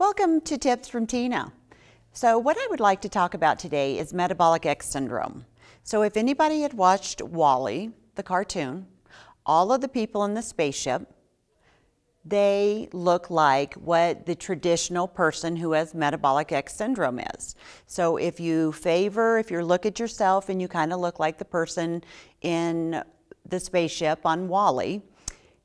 Welcome to Tips from Tina. So what I would like to talk about today is metabolic X syndrome. So if anybody had watched WALL-E, the cartoon, all of the people in the spaceship, they look like what the traditional person who has metabolic X syndrome is. So if you look at yourself and you kind of look like the person in the spaceship on WALL-E,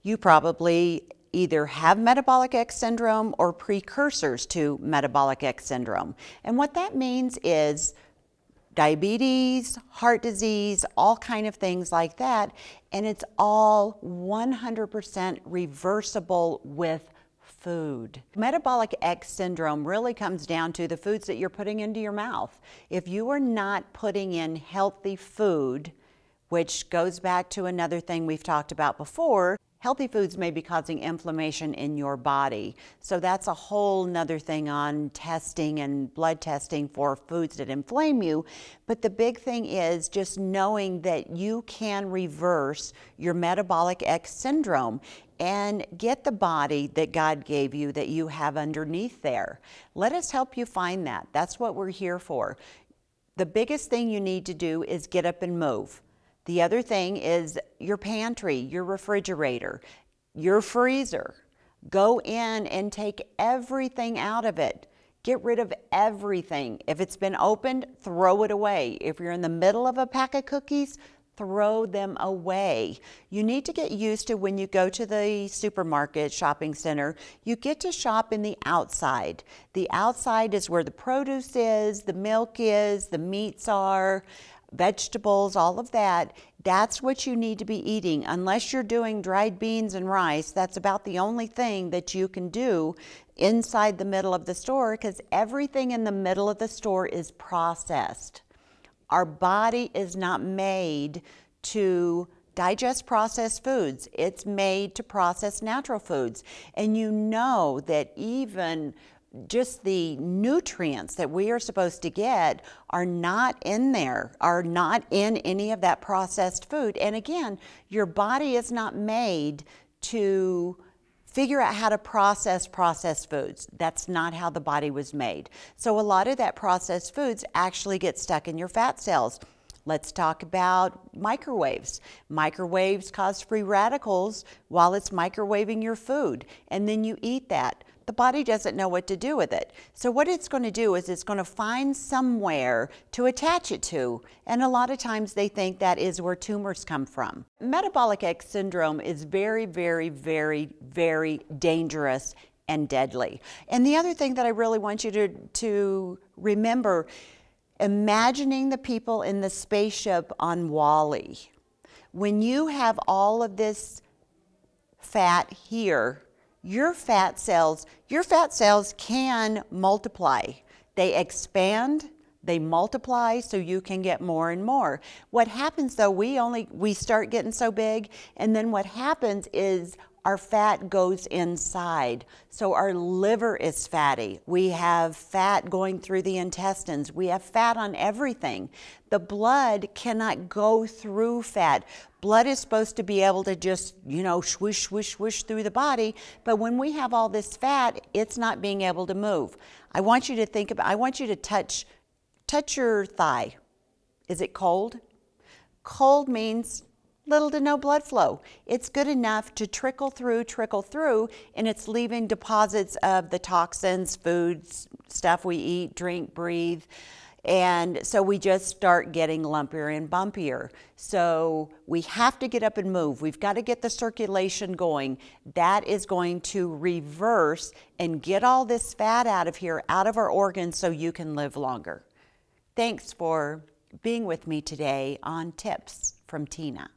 you probably either have metabolic X syndrome or precursors to metabolic X syndrome. And what that means is diabetes, heart disease, all kind of things like that. And it's all 100% reversible with food. Metabolic X syndrome really comes down to the foods that you're putting into your mouth. If you are not putting in healthy food, which goes back to another thing we've talked about before, healthy foods may be causing inflammation in your body. So that's a whole nother thing on testing and blood testing for foods that inflame you. But the big thing is just knowing that you can reverse your metabolic X syndrome and get the body that God gave you that you have underneath there. Let us help you find that. That's what we're here for. The biggest thing you need to do is get up and move. The other thing is your pantry, your refrigerator, your freezer. Go in and take everything out of it. Get rid of everything. If it's been opened, throw it away. If you're in the middle of a pack of cookies, throw them away. You need to get used to when you go to the supermarket, shopping center, you get to shop in the outside. The outside is where the produce is, the milk is, the meats are, vegetables, all of that. That's what you need to be eating. Unless you're doing dried beans and rice, that's about the only thing that you can do inside the middle of the store, because everything in the middle of the store is processed. Our body is not made to digest processed foods. It's made to process natural foods. And you know that even just the nutrients that we are supposed to get are not in there, are not in any of that processed food. And again, your body is not made to figure out how to process processed foods. That's not how the body was made. So a lot of that processed foods actually get stuck in your fat cells. Let's talk about microwaves. Microwaves cause free radicals while it's microwaving your food, and then you eat that. The body doesn't know what to do with it. So what it's going to do is it's going to find somewhere to attach it to. And a lot of times they think that is where tumors come from. Metabolic X syndrome is very, very, very, very dangerous and deadly. And the other thing that I really want you to remember, imagining the people in the spaceship on WALL-E. When you have all of this fat here, your fat cells can multiply. They expand, they multiply, so you can get more and more. What happens though, we start getting so big, and then what happens is our fat goes inside. So our liver is fatty. We have fat going through the intestines. We have fat on everything. The blood cannot go through fat. Blood is supposed to be able to just, swoosh, swoosh, swoosh through the body. But when we have all this fat, it's not being able to move. I want you to touch your thigh. Is it cold? Cold means little to no blood flow. It's good enough to trickle through, and it's leaving deposits of the toxins, foods, stuff we eat, drink, breathe. And so we just start getting lumpier and bumpier. So we have to get up and move. We've got to get the circulation going. That is going to reverse and get all this fat out of here, out of our organs, so you can live longer. Thanks for being with me today on Tips from Tina.